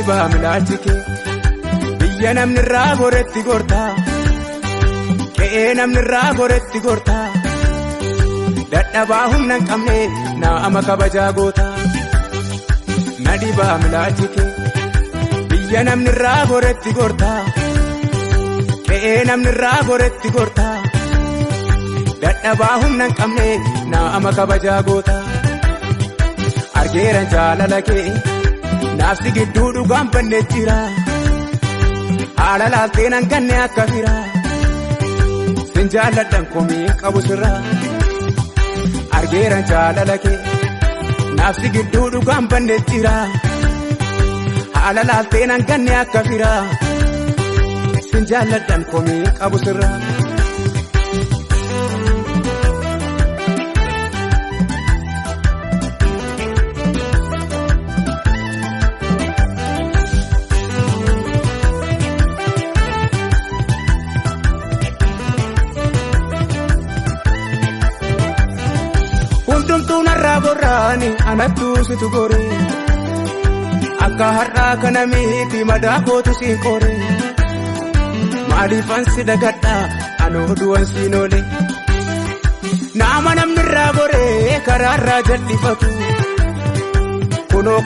dhibaa milaalchike biyya namni irraa goretti gortaa qe'ee namni irraa goretti gortaa dadhabaa humna hin qabne naama kabajaa goota na dhibaa milaalchike biyya namni irraa goretti gortaa qe'ee namni irraa goretti gortaa dadhabaa humna hin qabne naama kabajaa goota argeeran jaalala kee naafsi gidduu dhugaan banne jira haala laalteen hanganne akka fira sin jaalladhan komii qabu sirra argeeran jaalala kee naafsi gidduu dhugaan banne jira haala laalteen hanganne akka fira sin jaalladhan komii qabu sirra. Hundumtuu narraa gorraani anattuu situ gore akka har'aa kana miti madaa kootu siin qore maaliifan si dagadhaa anoo du'an siin oole nama namni irraa gore karaarraa jal'ifatu kunoo